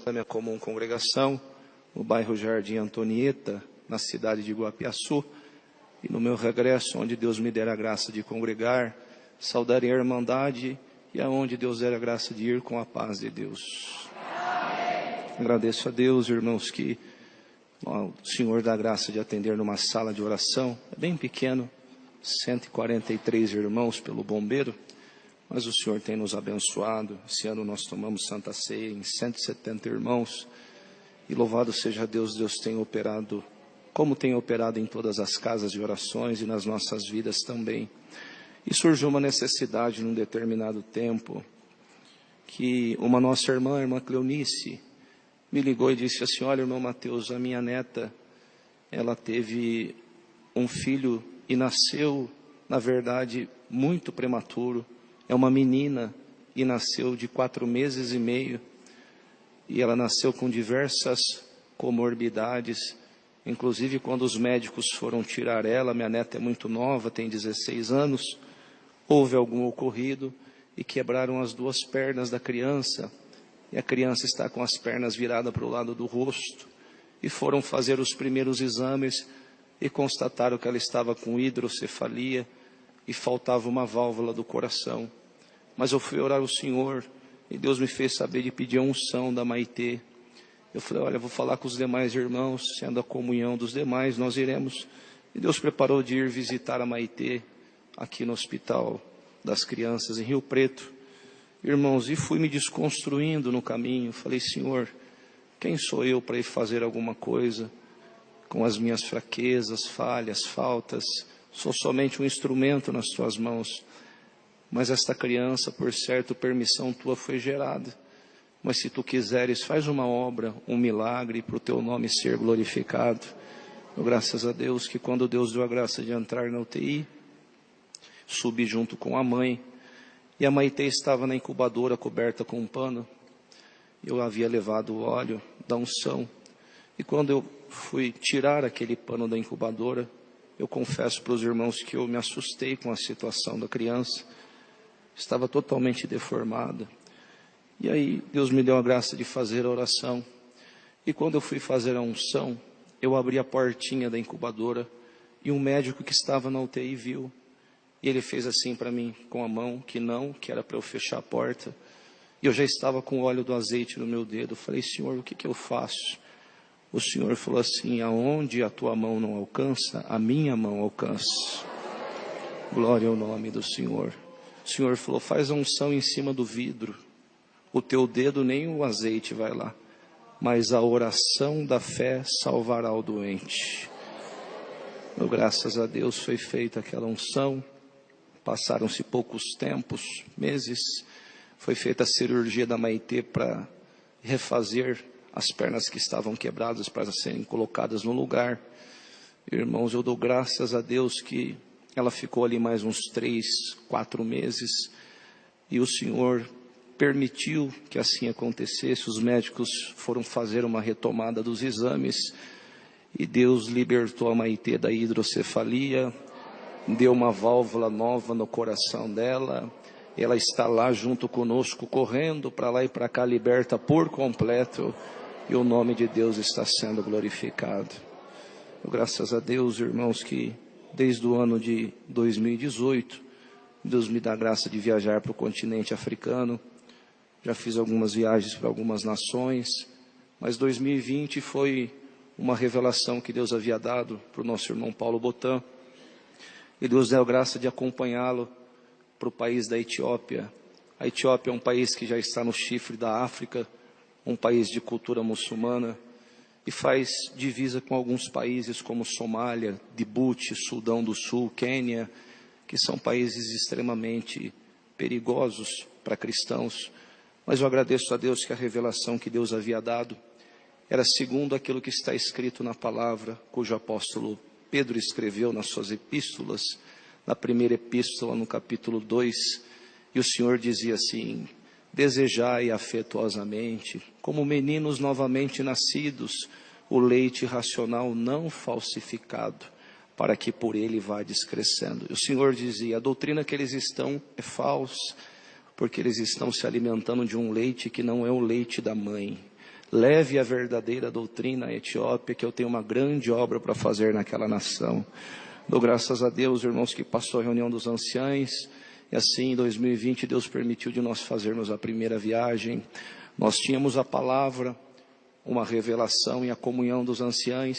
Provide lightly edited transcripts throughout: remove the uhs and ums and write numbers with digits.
da minha comum congregação, no bairro Jardim Antonieta, na cidade de Iguapiaçu, e no meu regresso, onde Deus me der a graça de congregar, saudarei a irmandade e aonde Deus der a graça de ir com a paz de Deus. Agradeço a Deus, irmãos, que o Senhor dá a graça de atender numa sala de oração, é bem pequeno, 143 irmãos pelo bombeiro, mas o Senhor tem nos abençoado. Esse ano nós tomamos Santa Ceia em 170 irmãos, e louvado seja Deus, Deus tem operado, como tem operado em todas as casas de orações e nas nossas vidas também. E surgiu uma necessidade num determinado tempo, que uma nossa irmã, a irmã Cleonice, me ligou e disse assim: olha, irmão Mateus, a minha neta, ela teve um filho e nasceu, na verdade, muito prematuro. É uma menina e nasceu de 4 meses e meio. E ela nasceu com diversas comorbidades. Inclusive, quando os médicos foram tirar ela, minha neta é muito nova, tem 16 anos, houve algum ocorrido e quebraram as 2 pernas da criança. E a criança está com as pernas viradas para o lado do rosto. E foram fazer os primeiros exames e constataram que ela estava com hidrocefalia e faltava uma válvula do coração. Mas eu fui orar ao Senhor e Deus me fez saber de pedir a unção da Maitê. Eu falei: olha, vou falar com os demais irmãos, sendo a comunhão dos demais, nós iremos. E Deus preparou de ir visitar a Maitê aqui no Hospital das Crianças em Rio Preto. Irmãos, e fui me desconstruindo no caminho. Falei: Senhor, quem sou eu para ir fazer alguma coisa com as minhas fraquezas, falhas, faltas? Sou somente um instrumento nas tuas mãos. Mas esta criança, por certo, permissão tua foi gerada. Mas se tu quiseres, faz uma obra, um milagre, para o teu nome ser glorificado. Eu, graças a Deus, que quando Deus deu a graça de entrar na UTI, subi junto com a mãe. E a Maitê estava na incubadora coberta com um pano. Eu havia levado o óleo da unção. E quando eu fui tirar aquele pano da incubadora, eu confesso para os irmãos que eu me assustei com a situação da criança. Estava totalmente deformada. E aí Deus me deu a graça de fazer a oração. E quando eu fui fazer a unção, eu abri a portinha da incubadora e um médico que estava na UTI viu. E ele fez assim para mim, com a mão, que era para eu fechar a porta. E eu já estava com o óleo do azeite no meu dedo. Eu falei: Senhor, o que eu faço? O Senhor falou assim: aonde a tua mão não alcança, a minha mão alcança. Glória ao nome do Senhor. O Senhor falou: faz a unção em cima do vidro. O teu dedo nem o azeite vai lá, mas a oração da fé salvará o doente. Meu, graças a Deus foi feita aquela unção. Passaram-se poucos tempos, meses, foi feita a cirurgia da Maitê para refazer as pernas que estavam quebradas para serem colocadas no lugar. Irmãos, eu dou graças a Deus que ela ficou ali mais uns 3, 4 meses, e o Senhor permitiu que assim acontecesse. Os médicos foram fazer uma retomada dos exames, e Deus libertou a Maitê da hidrocefalia, deu uma válvula nova no coração dela. Ela está lá junto conosco, correndo para lá e para cá, liberta por completo, e o nome de Deus está sendo glorificado. Graças a Deus, irmãos, que desde o ano de 2018, Deus me dá a graça de viajar para o continente africano. Já fiz algumas viagens para algumas nações, mas 2020 foi uma revelação que Deus havia dado para o nosso irmão Paulo Botan. E Deus deu a graça de acompanhá-lo para o país da Etiópia. A Etiópia é um país que já está no chifre da África, um país de cultura muçulmana, e faz divisa com alguns países como Somália, Djibouti, Sudão do Sul, Quênia, que são países extremamente perigosos para cristãos. Mas eu agradeço a Deus que a revelação que Deus havia dado era segundo aquilo que está escrito na palavra, cujo apóstolo Pedro escreveu nas suas epístolas, na primeira epístola, no capítulo 2, e o Senhor dizia assim: desejai afetuosamente, como meninos novamente nascidos, o leite racional não falsificado, para que por ele vades crescendo. E o Senhor dizia: a doutrina que eles estão é falsa, porque eles estão se alimentando de um leite que não é o leite da mãe. leve a verdadeira doutrina à Etiópia, que eu tenho uma grande obra para fazer naquela nação. Dou graças a Deus, irmãos, que passou a reunião dos anciãos, e assim em 2020 Deus permitiu de nós fazermos a primeira viagem. Nós tínhamos a palavra, uma revelação e a comunhão dos anciãos,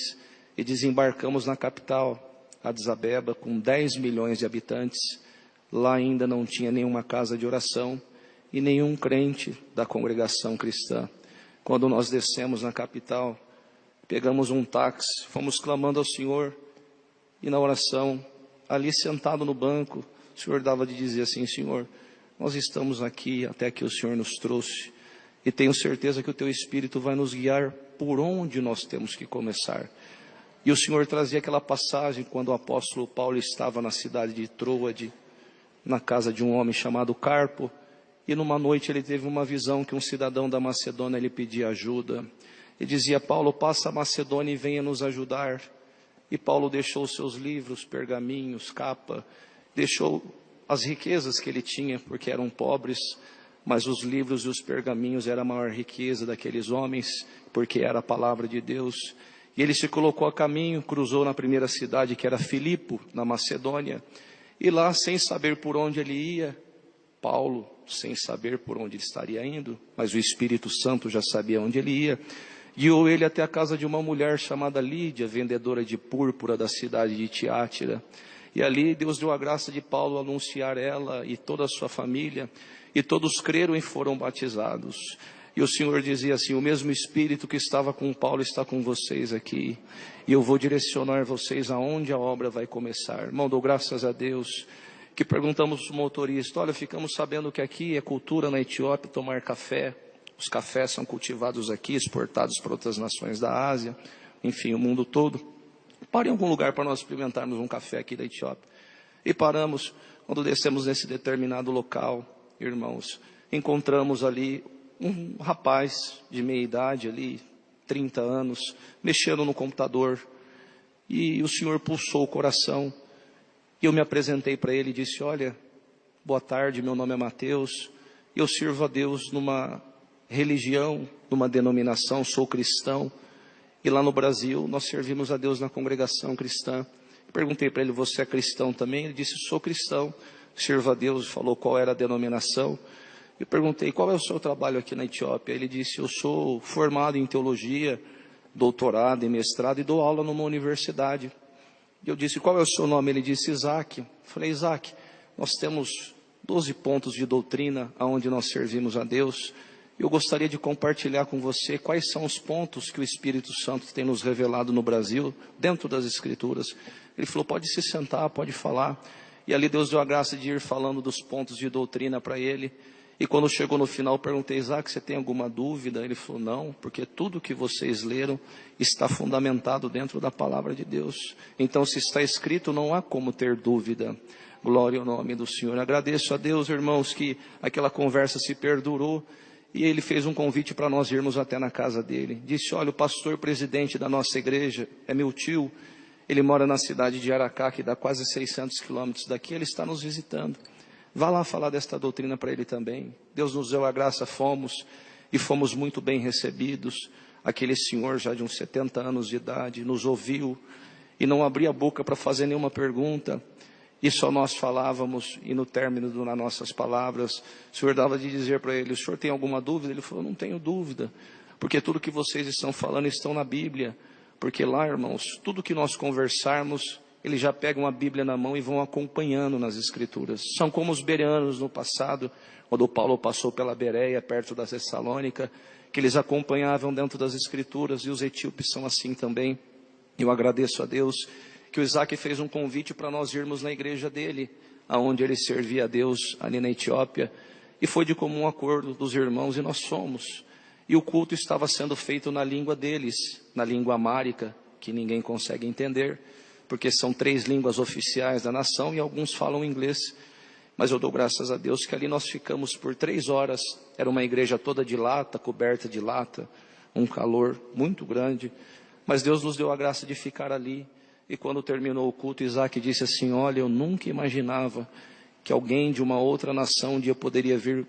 e desembarcamos na capital, Addis Abeba, com 10 milhões de habitantes. Lá ainda não tinha nenhuma casa de oração e nenhum crente da congregação cristã. Quando nós descemos na capital, pegamos um táxi, fomos clamando ao Senhor, e na oração, ali sentado no banco, o Senhor dava de dizer assim: Senhor, nós estamos aqui até que o Senhor nos trouxe, e tenho certeza que o Teu Espírito vai nos guiar por onde nós temos que começar. E o Senhor trazia aquela passagem quando o apóstolo Paulo estava na cidade de Troade, na casa de um homem chamado Carpo, e numa noite ele teve uma visão que um cidadão da Macedônia lhe pedia ajuda. E dizia: Paulo, passa a Macedônia e venha nos ajudar. E Paulo deixou seus livros, pergaminhos, capa, deixou as riquezas que ele tinha, porque eram pobres, mas os livros e os pergaminhos eram a maior riqueza daqueles homens, porque era a palavra de Deus. E ele se colocou a caminho, cruzou na primeira cidade, que era Filipo, na Macedônia, e lá, sem saber por onde ele ia, Paulo, sem saber por onde ele estaria indo, mas o Espírito Santo já sabia onde ele ia, guiou ele até a casa de uma mulher chamada Lídia, vendedora de púrpura da cidade de Tiátira. E ali Deus deu a graça de Paulo anunciar ela e toda a sua família, e todos creram e foram batizados. E o Senhor dizia assim: o mesmo Espírito que estava com Paulo está com vocês aqui, e eu vou direcionar vocês aonde a obra vai começar. Irmão, dou graças a Deus que perguntamos ao motorista: olha, ficamos sabendo que aqui é cultura na Etiópia tomar café. Os cafés são cultivados aqui, exportados para outras nações da Ásia, enfim, o mundo todo. Pare em algum lugar para nós experimentarmos um café aqui da Etiópia. E paramos. Quando descemos nesse determinado local, irmãos, encontramos ali um rapaz de meia idade ali, 30 anos, mexendo no computador, e o Senhor pulsou o coração, e eu me apresentei para ele e disse: olha, boa tarde, meu nome é Mateus, eu sirvo a Deus numa religião, numa denominação, sou cristão, e lá no Brasil nós servimos a Deus na congregação cristã. Perguntei para ele: você é cristão também? Ele disse: sou cristão, sirvo a Deus. Falou qual era a denominação. Eu perguntei: qual é o seu trabalho aqui na Etiópia? Ele disse: eu sou formado em teologia, doutorado e mestrado, e dou aula numa universidade. Eu disse: qual é o seu nome? Ele disse: Isaac. Eu falei: Isaac, nós temos 12 pontos de doutrina aonde nós servimos a Deus. Eu gostaria de compartilhar com você quais são os pontos que o Espírito Santo tem nos revelado no Brasil, dentro das Escrituras. Ele falou: pode se sentar, pode falar. E ali Deus deu a graça de ir falando dos pontos de doutrina para ele. E quando chegou no final, perguntei: Isaac, você tem alguma dúvida? Ele falou: não, porque tudo que vocês leram está fundamentado dentro da palavra de Deus. Então, se está escrito, não há como ter dúvida. Glória ao nome do Senhor. Agradeço a Deus, irmãos, que aquela conversa se perdurou. E ele fez um convite para nós irmos até na casa dele. Disse: olha, o pastor presidente da nossa igreja é meu tio. Ele mora na cidade de Aracá, que dá quase 600 quilômetros daqui. Ele está nos visitando. Vá lá falar desta doutrina para ele também. Deus nos deu a graça, fomos muito bem recebidos. Aquele senhor já de uns 70 anos de idade nos ouviu e não abria a boca para fazer nenhuma pergunta. E só nós falávamos, e no término das nossas palavras, o Senhor dava de dizer para ele: o senhor tem alguma dúvida? Ele falou: não tenho dúvida, porque tudo que vocês estão falando estão na Bíblia. Porque lá, irmãos, tudo que nós conversarmos, eles já pegam a Bíblia na mão e vão acompanhando nas Escrituras. São como os bereanos no passado, quando Paulo passou pela Bereia, perto da Tessalônica, que eles acompanhavam dentro das Escrituras, e os etíopes são assim também. Eu agradeço a Deus que o Isaac fez um convite para nós irmos na igreja dele, aonde ele servia a Deus ali na Etiópia, e foi de comum acordo dos irmãos, e nós fomos. E o culto estava sendo feito na língua deles, na língua amárica, que ninguém consegue entender, porque são 3 línguas oficiais da nação e alguns falam inglês. Mas eu dou graças a Deus que ali nós ficamos por 3 horas, era uma igreja toda de lata, coberta de lata, um calor muito grande, mas Deus nos deu a graça de ficar ali. E quando terminou o culto, Isaac disse assim: olha, eu nunca imaginava que alguém de uma outra nação um dia poderia vir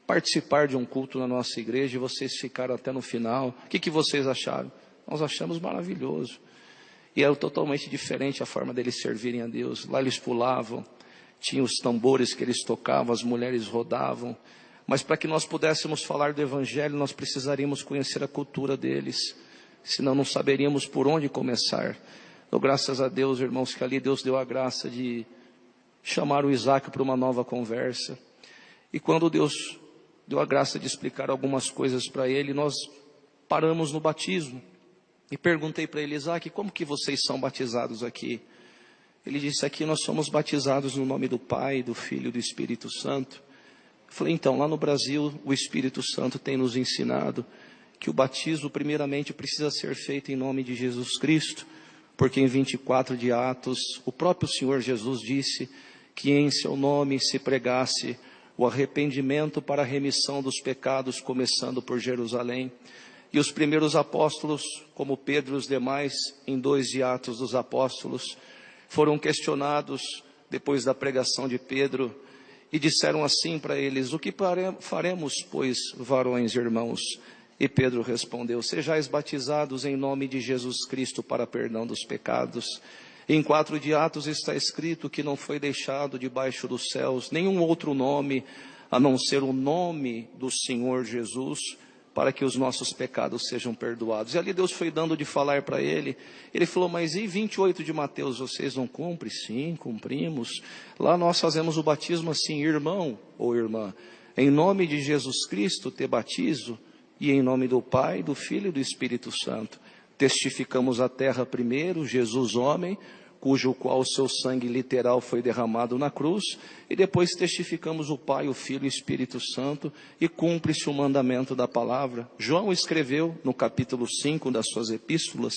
participar de um culto na nossa igreja e vocês ficaram até no final. O que vocês acharam? Nós achamos maravilhoso. E era totalmente diferente a forma deles servirem a Deus. Lá eles pulavam, tinha os tambores que eles tocavam, as mulheres rodavam. Mas para que nós pudéssemos falar do Evangelho, nós precisaríamos conhecer a cultura deles. Senão não saberíamos por onde começar. Então, graças a Deus, irmãos, que ali Deus deu a graça de chamar o Isaac para uma nova conversa. E quando Deus deu a graça de explicar algumas coisas para ele, nós paramos no batismo. E perguntei para ele: Isaac, como que vocês são batizados aqui? Ele disse: aqui nós somos batizados no nome do Pai, do Filho e do Espírito Santo. Eu falei: então, lá no Brasil, o Espírito Santo tem nos ensinado que o batismo primeiramente precisa ser feito em nome de Jesus Cristo, porque em 24 de Atos, o próprio Senhor Jesus disse que em seu nome se pregasse o arrependimento para a remissão dos pecados, começando por Jerusalém. E os primeiros apóstolos, como Pedro e os demais, em 2 de Atos dos Apóstolos, foram questionados depois da pregação de Pedro e disseram assim para eles: o que faremos, pois, varões e irmãos? E Pedro respondeu: sejais batizados em nome de Jesus Cristo para perdão dos pecados. Em 4 de Atos está escrito que não foi deixado debaixo dos céus nenhum outro nome, a não ser o nome do Senhor Jesus, para que os nossos pecados sejam perdoados. E ali Deus foi dando de falar para ele. Ele falou: mas e 28 de Mateus, vocês não cumprem? Sim, cumprimos. Lá nós fazemos o batismo assim: irmão ou irmã, em nome de Jesus Cristo te batizo, e em nome do Pai, do Filho e do Espírito Santo. Testificamos a terra primeiro, Jesus homem, cujo qual o seu sangue literal foi derramado na cruz, e depois testificamos o Pai, o Filho e o Espírito Santo, e cumpre-se o mandamento da palavra. João escreveu no capítulo 5 das suas epístolas,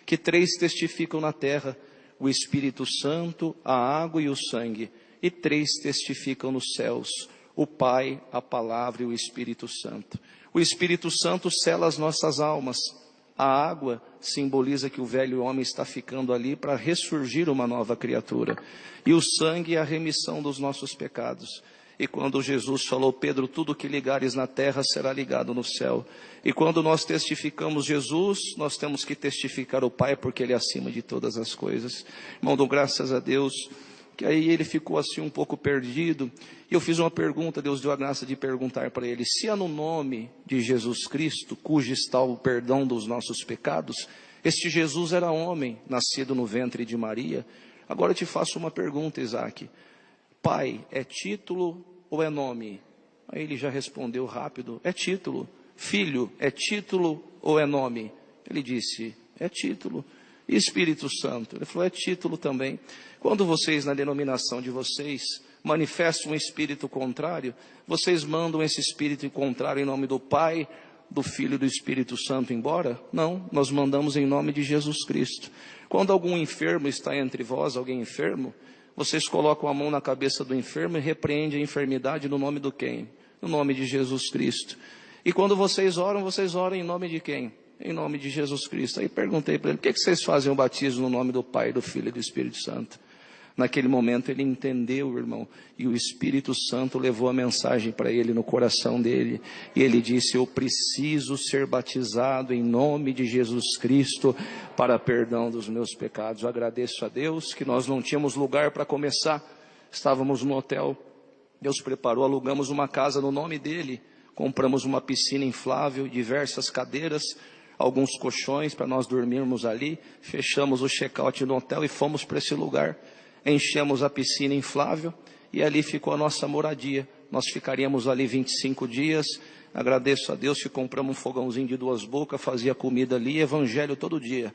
que 3 testificam na terra: o Espírito Santo, a água e o sangue, e 3 testificam nos céus: o Pai, a palavra e o Espírito Santo. O Espírito Santo sela as nossas almas. A água simboliza que o velho homem está ficando ali para ressurgir uma nova criatura. E o sangue é a remissão dos nossos pecados. E quando Jesus falou: Pedro, tudo que ligares na terra será ligado no céu. E quando nós testificamos Jesus, nós temos que testificar o Pai, porque Ele é acima de todas as coisas. Irmão, dou graças a Deus, que aí ele ficou assim um pouco perdido. E eu fiz uma pergunta, Deus deu a graça de perguntar para ele: se é no nome de Jesus Cristo, cujo está o perdão dos nossos pecados, este Jesus era homem, nascido no ventre de Maria. Agora eu te faço uma pergunta, Isaac: Pai é título ou é nome? Aí ele já respondeu rápido: é título. Filho é título ou é nome? Ele disse: é título. E Espírito Santo? Ele falou: é título também. Quando vocês, na denominação de vocês, manifestam um espírito contrário, vocês mandam esse espírito contrário em nome do Pai, do Filho e do Espírito Santo embora? Não, nós mandamos em nome de Jesus Cristo. Quando algum enfermo está entre vós, alguém enfermo, vocês colocam a mão na cabeça do enfermo e repreendem a enfermidade no nome do quem? No nome de Jesus Cristo. E quando vocês oram em nome de quem? Em nome de Jesus Cristo. Aí perguntei para ele: por que vocês fazem o batismo no nome do Pai, do Filho e do Espírito Santo? Naquele momento ele entendeu, irmão, e o Espírito Santo levou a mensagem para ele no coração dele, e ele disse: eu preciso ser batizado em nome de Jesus Cristo para perdão dos meus pecados. Eu agradeço a Deus que nós não tínhamos lugar para começar, estávamos no hotel, Deus preparou, alugamos uma casa no nome dele, compramos uma piscina inflável, diversas cadeiras, alguns colchões para nós dormirmos ali, fechamos o check-out no hotel e fomos para esse lugar. Enchemos a piscina inflável e ali ficou a nossa moradia. Nós ficaríamos ali 25 dias. Agradeço a Deus que compramos um fogãozinho de 2 bocas, fazia comida ali, evangelho todo dia.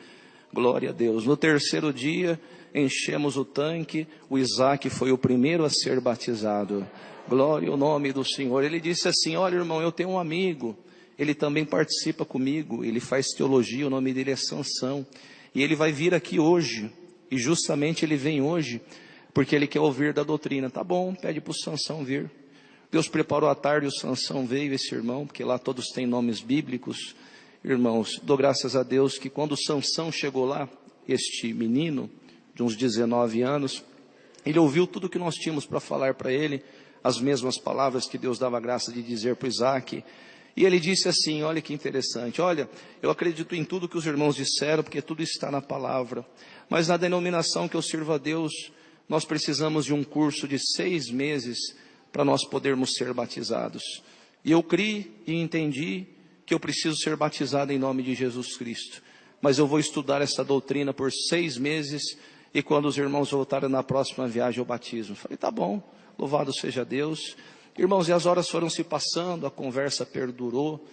Glória a Deus. No 3º dia, enchemos o tanque. O Isaac foi o primeiro a ser batizado. Glória ao nome do Senhor. Ele disse assim: olha, irmão, eu tenho um amigo, ele também participa comigo, ele faz teologia, o nome dele é Sansão, e ele vai vir aqui hoje. E justamente ele vem hoje porque ele quer ouvir da doutrina. Tá bom, pede para o Sansão vir. Deus preparou a tarde, o Sansão veio, esse irmão, porque lá todos têm nomes bíblicos. Irmãos, dou graças a Deus que quando o Sansão chegou lá, este menino de uns 19 anos, ele ouviu tudo que nós tínhamos para falar para ele. as mesmas palavras que Deus dava graça de dizer para Isaac. E ele disse assim, olha que interessante, olha, eu acredito em tudo que os irmãos disseram, porque tudo está na palavra, mas na denominação que eu sirvo a Deus, nós precisamos de um curso de 6 meses para nós podermos ser batizados. E eu criei e entendi que eu preciso ser batizado em nome de Jesus Cristo. Mas eu vou estudar essa doutrina por 6 meses, e quando os irmãos voltarem na próxima viagem eu batizo. Falei, tá bom, louvado seja Deus. Irmãos, e as horas foram se passando, a conversa perdurou.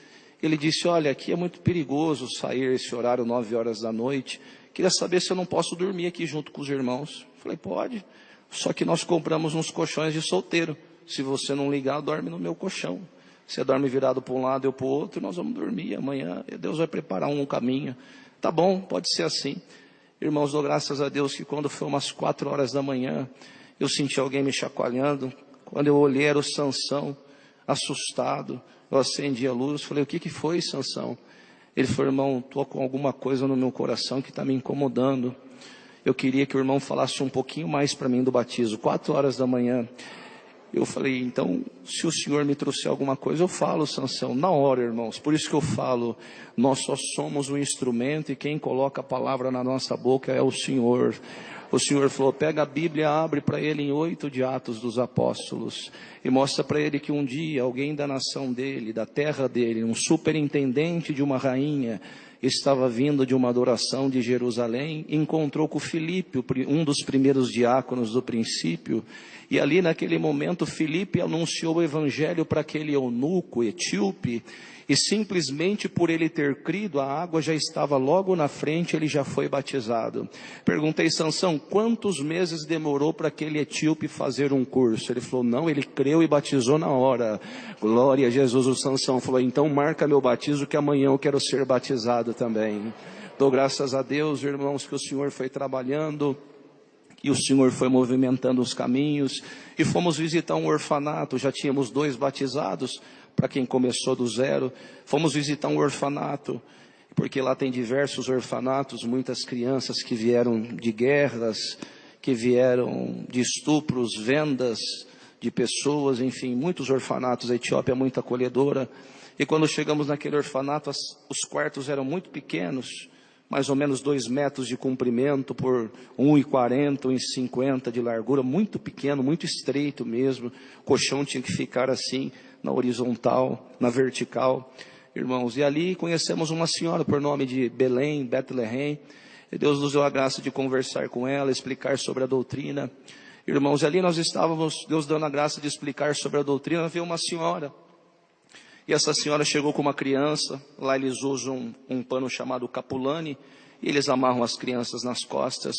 Ele disse, olha, aqui é muito perigoso sair esse horário, 9 horas da noite. Queria saber se eu não posso dormir aqui junto com os irmãos. Falei, pode, só que nós compramos uns colchões de solteiro. Se você não ligar, dorme no meu colchão. Você dorme virado para um lado e eu para o outro, nós vamos dormir. Amanhã Deus vai preparar um caminho. Tá bom, pode ser assim. Irmãos, dou graças a Deus que quando foi umas 4 horas da manhã, eu senti alguém me chacoalhando. Quando eu olhei, era o Sansão, assustado. Eu acendi a luz, falei, o que foi, Sansão? Ele falou, irmão, estou com alguma coisa no meu coração que está me incomodando. Eu queria que o irmão falasse um pouquinho mais para mim do batismo. 4 horas da manhã. Eu falei, então, se o Senhor me trouxer alguma coisa, eu falo, Sansão, na hora, irmãos. Por isso que eu falo, nós só somos um instrumento e quem coloca a palavra na nossa boca é o Senhor. O Senhor falou, pega a Bíblia, abre para ele em 8 de Atos dos Apóstolos e mostra para ele que um dia alguém da nação dele, da terra dele, um superintendente de uma rainha, estava vindo de uma adoração de Jerusalém, encontrou com Filipe, um dos primeiros diáconos do princípio, e ali naquele momento Filipe anunciou o evangelho para aquele eunuco etíope, e simplesmente por ele ter crido, a água já estava logo na frente, ele já foi batizado. Perguntei, Sansão, quantos meses demorou para aquele etíope fazer um curso? Ele falou, não, ele creu e batizou na hora. Glória a Jesus. O Sansão falou, então marca meu batismo que amanhã eu quero ser batizado também. Dou graças a Deus, irmãos, que o Senhor foi trabalhando, e o Senhor foi movimentando os caminhos, e fomos visitar um orfanato, já tínhamos 2 batizados, para quem começou do zero. Fomos visitar um orfanato, porque lá tem diversos orfanatos, muitas crianças que vieram de guerras, que vieram de estupros, vendas de pessoas, enfim, muitos orfanatos. A Etiópia é muito acolhedora, e quando chegamos naquele orfanato, os quartos eram muito pequenos, mais ou menos 2 metros de comprimento por 1,40, 1,50 de largura, muito pequeno, muito estreito mesmo. O colchão tinha que ficar assim, na horizontal, na vertical, irmãos. E ali conhecemos uma senhora por nome de Belém, Bethlehem, e Deus nos deu a graça de conversar com ela, explicar sobre a doutrina. Irmãos, ali nós estávamos, Deus dando a graça de explicar sobre a doutrina, veio uma senhora, e essa senhora chegou com uma criança. Lá eles usam um pano chamado capulane, e eles amarram as crianças nas costas.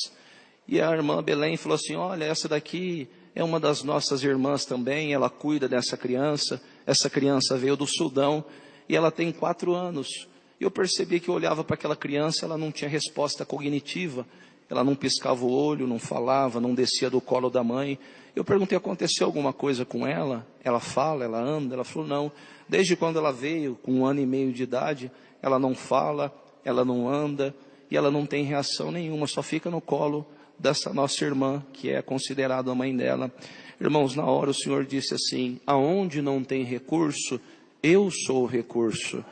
E a irmã Belém falou assim, olha, essa daqui é uma das nossas irmãs também, ela cuida dessa criança. Essa criança veio do Sudão, e ela tem 4 anos. E eu percebi que eu olhava para aquela criança, ela não tinha resposta cognitiva, ela não piscava o olho, não falava, não descia do colo da mãe. Eu perguntei, aconteceu alguma coisa com ela? Ela fala, ela anda? Ela falou, não. Desde quando ela veio, com 1 ano e meio de idade, ela não fala, ela não anda, e ela não tem reação nenhuma, só fica no colo dessa nossa irmã, que é considerada a mãe dela. Irmãos, na hora o Senhor disse assim, aonde não tem recurso, eu sou o recurso.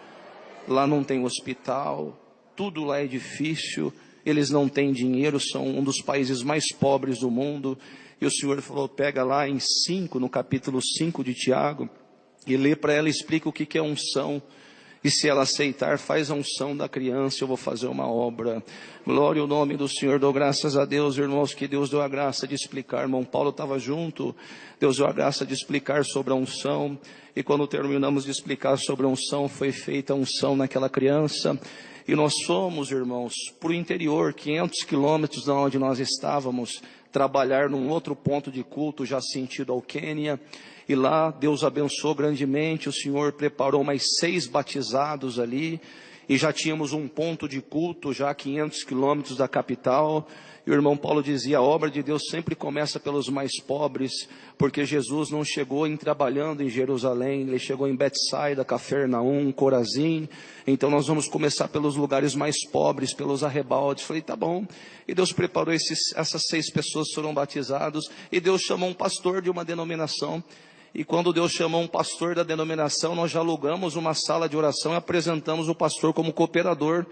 Lá não tem hospital, tudo lá é difícil, eles não têm dinheiro, são um dos países mais pobres do mundo. E o Senhor falou, pega lá em 5, no capítulo 5 de Tiago, e lê para ela, explica o que é unção. E se ela aceitar, faz a unção da criança, eu vou fazer uma obra. Glória ao nome do Senhor, dou graças a Deus, irmãos, que Deus deu a graça de explicar. Irmão Paulo estava junto, Deus deu a graça de explicar sobre a unção. E quando terminamos de explicar sobre a unção, foi feita a unção naquela criança. E nós fomos, irmãos, para o interior, 500 quilômetros de onde nós estávamos, trabalhar num outro ponto de culto, já sentido ao Quênia. E lá Deus abençoou grandemente, o Senhor preparou mais 6 batizados ali, e já tínhamos um ponto de culto, já a 500 quilômetros da capital. E o irmão Paulo dizia, a obra de Deus sempre começa pelos mais pobres, porque Jesus não chegou trabalhando em Jerusalém, ele chegou em Betsaida, Cafarnaum, Corazim. Então nós vamos começar pelos lugares mais pobres, pelos arrebaldes. Falei, tá bom. E Deus preparou essas 6 pessoas, foram batizados, e Deus chamou um pastor de uma denominação. E quando Deus chamou um pastor da denominação, nós já alugamos uma sala de oração e apresentamos o pastor como cooperador.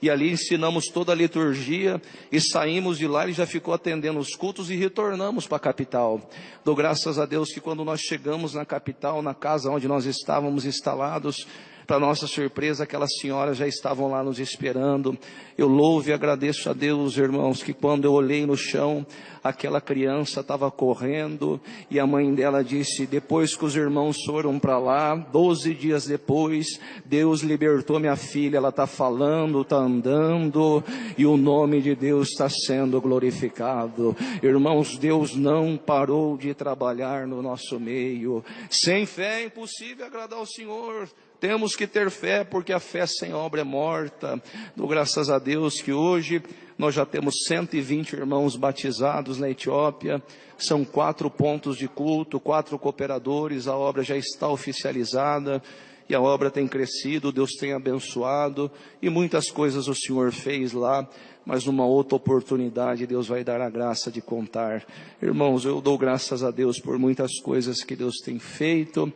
E ali ensinamos toda a liturgia e saímos de lá, ele já ficou atendendo os cultos e retornamos para a capital. Dou graças a Deus que quando nós chegamos na capital, na casa onde nós estávamos instalados, para nossa surpresa, aquelas senhoras já estavam lá nos esperando. Eu louvo e agradeço a Deus, irmãos, que quando eu olhei no chão, aquela criança estava correndo, e a mãe dela disse, depois que os irmãos foram para lá, 12 dias depois, Deus libertou minha filha, ela está falando, está andando, e o nome de Deus está sendo glorificado. Irmãos, Deus não parou de trabalhar no nosso meio. Sem fé é impossível agradar ao Senhor. Temos que ter fé, porque a fé sem obra é morta. Dou graças a Deus que hoje nós já temos 120 irmãos batizados na Etiópia. São 4 pontos de culto, 4 cooperadores. A obra já está oficializada e a obra tem crescido. Deus tem abençoado e muitas coisas o Senhor fez lá. Mas numa outra oportunidade Deus vai dar a graça de contar. Irmãos, eu dou graças a Deus por muitas coisas que Deus tem feito.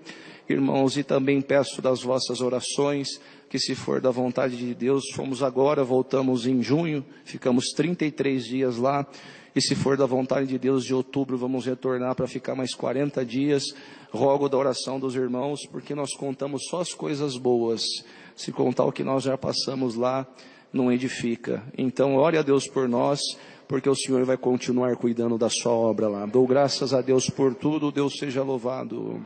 Irmãos, e também peço das vossas orações, que se for da vontade de Deus, fomos agora, voltamos em junho, ficamos 33 dias lá, e se for da vontade de Deus, de outubro, vamos retornar para ficar mais 40 dias, rogo da oração dos irmãos, porque nós contamos só as coisas boas, se contar o que nós já passamos lá, não edifica. Então, ore a Deus por nós, porque o Senhor vai continuar cuidando da sua obra lá. Dou graças a Deus por tudo, Deus seja louvado.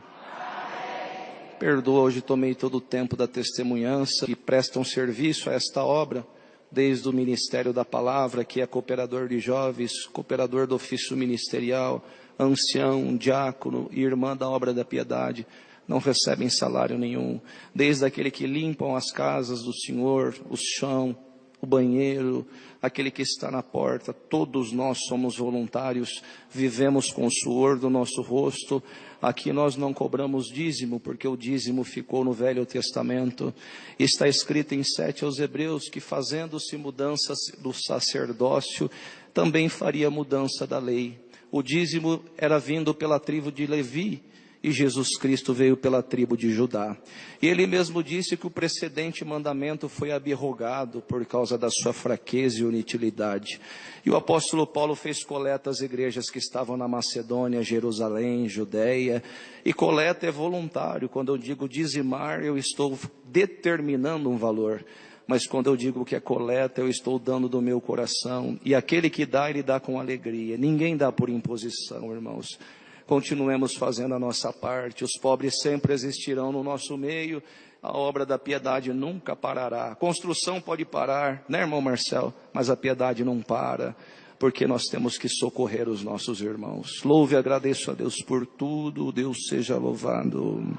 Perdoa, hoje tomei todo o tempo da testemunhança, que prestam serviço a esta obra, desde o Ministério da Palavra, que é cooperador de jovens, cooperador do ofício ministerial, ancião, diácono e irmã da obra da piedade, não recebem salário nenhum, desde aquele que limpam as casas do Senhor, o chão, o banheiro, aquele que está na porta, todos nós somos voluntários, vivemos com o suor do nosso rosto. Aqui nós não cobramos dízimo, porque o dízimo ficou no Velho Testamento. Está escrito em 7 aos Hebreus, que fazendo-se mudanças do sacerdócio, também faria mudança da lei. O dízimo era vindo pela tribo de Levi, e Jesus Cristo veio pela tribo de Judá. E ele mesmo disse que o precedente mandamento foi abrogado por causa da sua fraqueza e inutilidade. E o apóstolo Paulo fez coleta às igrejas que estavam na Macedônia, Jerusalém, Judeia. E coleta é voluntário. Quando eu digo dizimar, eu estou determinando um valor. Mas quando eu digo que é coleta, eu estou dando do meu coração. E aquele que dá, ele dá com alegria. Ninguém dá por imposição, irmãos. Continuemos fazendo a nossa parte. Os pobres sempre existirão no nosso meio. A obra da piedade nunca parará. A construção pode parar, né, irmão Marcel? Mas a piedade não para, porque nós temos que socorrer os nossos irmãos. Louve e agradeço a Deus por tudo. Deus seja louvado.